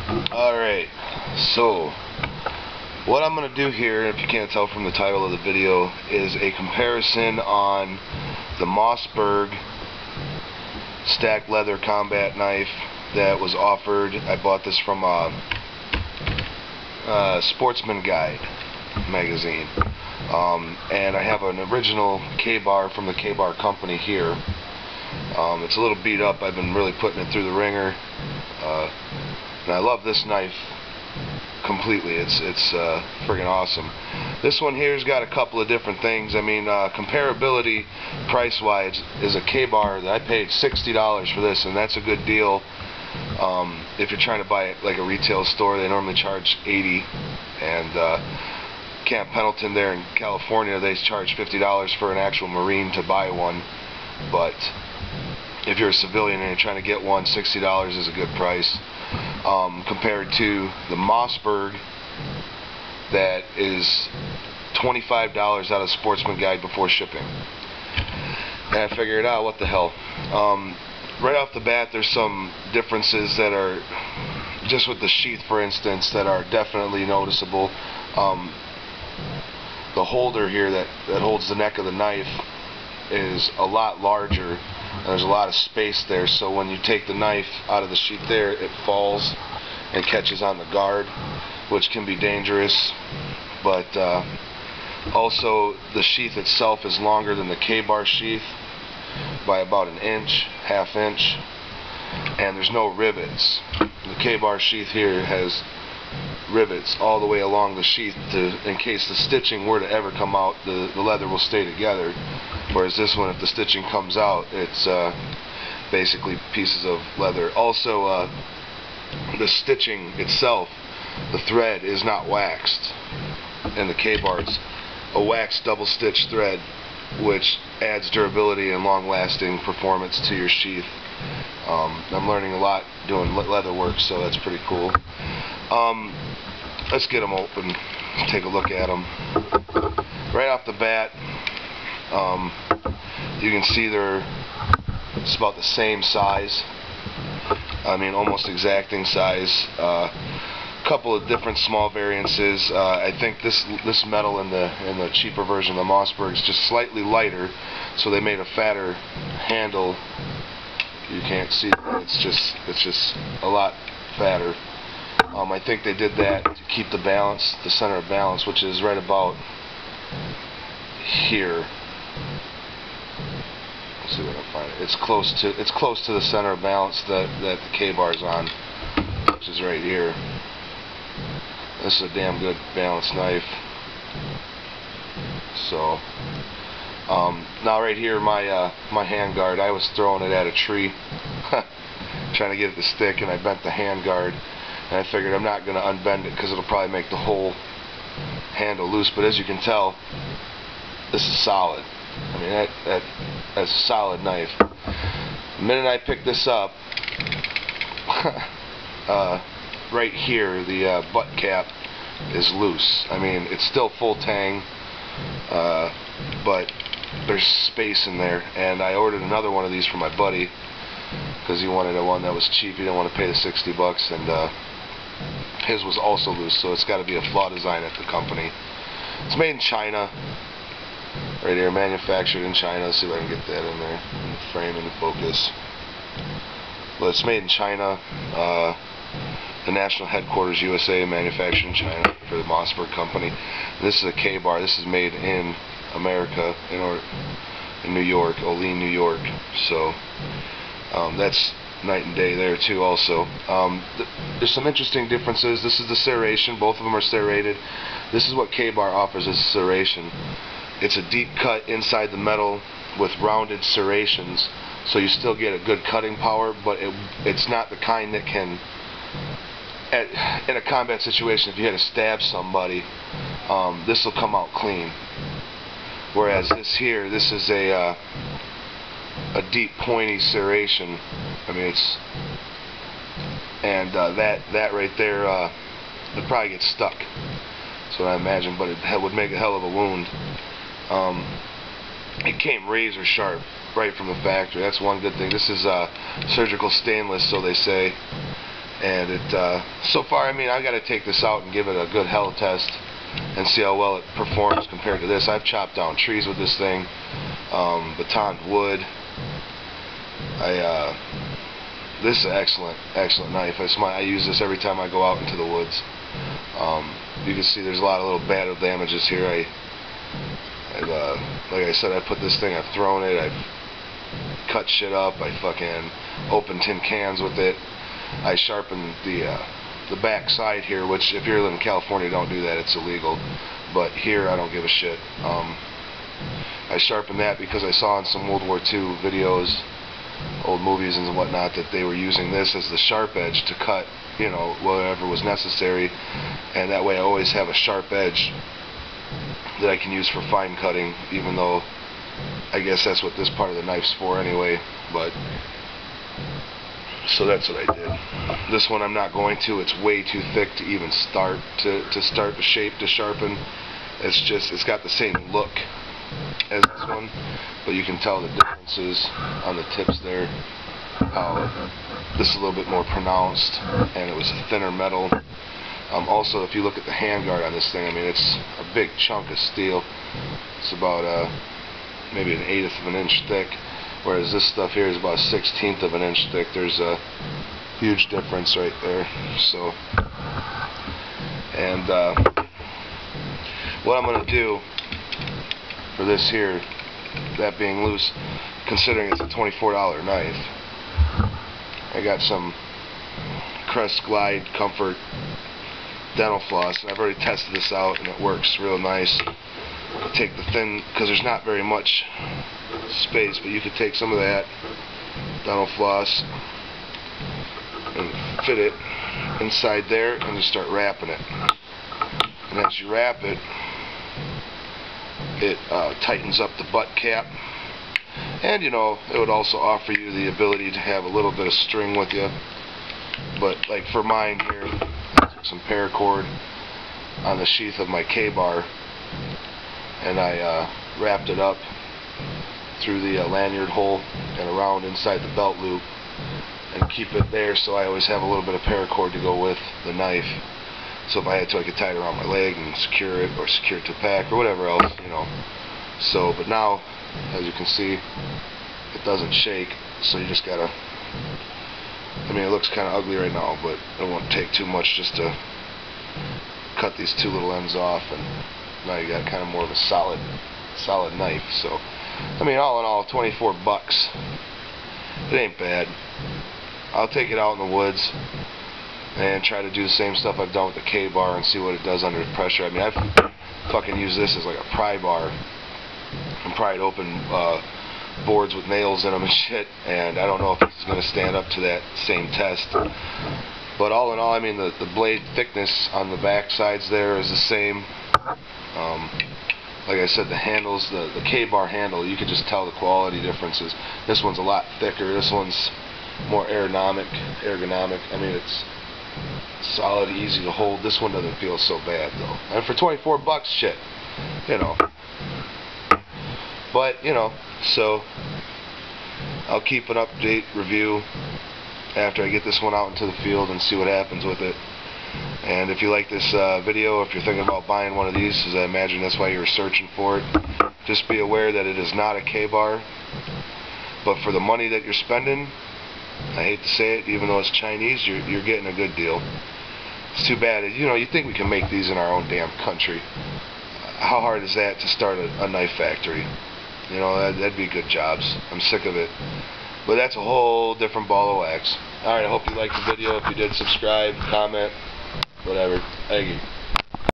Alright, so what I'm going to do here, if you can't tell from the title of the video, is a comparison on the Mossberg stacked leather combat knife that was offered. I bought this from a Sportsman Guide magazine, and I have an original K-bar from the K-bar company here. It's a little beat up. I've been really putting it through the ringer, and I love this knife completely. It's friggin' awesome. This one here's got a couple of different things. I mean, comparability price-wise is a K-bar that I paid $60 for this, and that's a good deal. If you're trying to buy it like a retail store, they normally charge $80, and Camp Pendleton there in California, they charge $50 for an actual Marine to buy one. But if you're a civilian and you're trying to get one, $60 is a good price. Compared to the Mossberg, that is $25 out of Sportsman Guide before shipping. And I figured out, what the hell. Right off the bat, there's some differences that are, just with the sheath for instance, that are definitely noticeable. The holder here that holds the neck of the knife is a lot larger. There's a lot of space there, so when you take the knife out of the sheath there, it falls and catches on the guard, which can be dangerous. But also the sheath itself is longer than the K-bar sheath by about an inch, half inch, and there's no rivets. The K-bar sheath here has rivets all the way along the sheath in case the stitching were to ever come out, the leather will stay together. Whereas this one, if the stitching comes out, it's basically pieces of leather. Also, the stitching itself, the thread is not waxed, and the K-bar is a waxed double-stitch thread, which adds durability and long-lasting performance to your sheath. I'm learning a lot doing leather work, so that's pretty cool. Let's get them open, take a look at them. Right off the bat, you can see it's about the same size. I mean, almost exacting size. Couple of different small variances. I think this metal in the cheaper version of the Mossberg is just slightly lighter, so they made a fatter handle. You can't see that. It's just a lot fatter. I think they did that to keep the balance, the center of balance, which is right about here. Let's see what I find. It's close to the center of balance that the K-bar's on, which is right here. This is a damn good balanced knife. So now right here, my hand guard, I was throwing it at a tree trying to get it to stick, and I bent the hand guard, and I figured I'm not going to unbend it because it'll probably make the whole handle loose. But as you can tell, this is solid. I mean, that's a solid knife. The minute I pick this up, right here, the butt cap is loose. I mean, it's still full tang, but there's space in there. And I ordered another one of these for my buddy because he wanted one that was cheap. He didn't want to pay the $60, and his was also loose, so it's got to be a flaw design at the company. It's made in China. Right here, manufactured in China. Let's see if I can get that in there, in the frame, in the focus. Well, it's made in China. The national headquarters, USA, manufactured in China for the Mossberg company. This is a K-bar. This is made in America, in New York, Olean, New York. So that's night and day there too. Also, there's some interesting differences. This is the serration. Both of them are serrated. This is what K-bar offers as serration. It's a deep cut inside the metal with rounded serrations, so you still get a good cutting power, but it's not the kind that can, in a combat situation, if you had to stab somebody, this will come out clean. Whereas this here, this is a deep pointy serration. I mean, that right there, it probably gets stuck. That's what I imagine, but it would make a hell of a wound. It came razor sharp right from the factory. That's one good thing. This is surgical stainless, so they say, And it, so far, I mean, I got to take this out and give it a good hell test and see how well it performs compared to this. I've chopped down trees with this thing, batoned wood. This is an excellent knife. I use this every time I go out into the woods. You can see there's a lot of little battle damages here. Like I said, I put this thing, I've thrown it, I've cut shit up, I fucking opened tin cans with it. I sharpened the back side here, which if you're living in California, don't do that, it's illegal. But here, I don't give a shit. I sharpened that because I saw in some World War II videos, old movies and whatnot, that they were using this as the sharp edge to cut, you know, whatever was necessary, and that way I always have a sharp edge that I can use for fine cutting, even though I guess that's what this part of the knife's for anyway. But so that's what I did. This one I'm not going to. It's way too thick to even start start the shape to sharpen. It's got the same look as this one, but you can tell the differences on the tips there. How this is a little bit more pronounced, and it was a thinner metal. Also, if you look at the handguard on this thing, I mean, it's a big chunk of steel. It's about maybe 1/8 of an inch thick, whereas this stuff here is about 1/16 of an inch thick. There's a huge difference right there. So, and what I'm going to do for this here, that being loose, considering it's a $24 knife, I got some Crest Glide Comfort dental floss, and I've already tested this out and it works real nice. Take the thin, because there's not very much space, but you could take some of that dental floss and fit it inside there and just start wrapping it. And as you wrap it, it tightens up the butt cap, and you know, it would also offer you the ability to have a little bit of string with you. But like for mine here, I took some paracord on the sheath of my K-bar and I wrapped it up through the lanyard hole and around inside the belt loop and keep it there, so I always have a little bit of paracord to go with the knife. So if I had to, I could tie it around my leg and secure it, or secure it to a pack, or whatever else, you know. So, but now, as you can see, it doesn't shake, so you just gotta, I mean, it looks kind of ugly right now, but it won't take too much just to cut these two little ends off, and now you got kind of more of a solid knife. So, I mean, all in all, 24 bucks. It ain't bad. I'll take it out in the woods and try to do the same stuff I've done with the K-bar and see what it does under pressure. I mean, I've fucking used this as like a pry bar and pried open boards with nails in them and shit, and I don't know if this is going to stand up to that same test. But all in all, I mean, the blade thickness on the back sides there is the same. Like I said, the handles, the K-bar handle, you can just tell the quality differences. This one's a lot thicker. This one's more ergonomic. I mean, it's solid, easy to hold. This one doesn't feel so bad though. And for 24 bucks, shit, you know. But you know, so I'll keep an update review after I get this one out into the field and see what happens with it. And if you like this video, if you're thinking about buying one of these, as I imagine that's why you were searching for it, just be aware that it is not a K-bar. But for the money that you're spending, I hate to say it, even though it's Chinese, you're getting a good deal. It's too bad. You know, you think we can make these in our own damn country. How hard is that to start a knife factory? You know, that'd be good jobs. I'm sick of it. But that's a whole different ball of wax. Alright, I hope you liked the video. If you did, subscribe, comment, whatever. Thank you.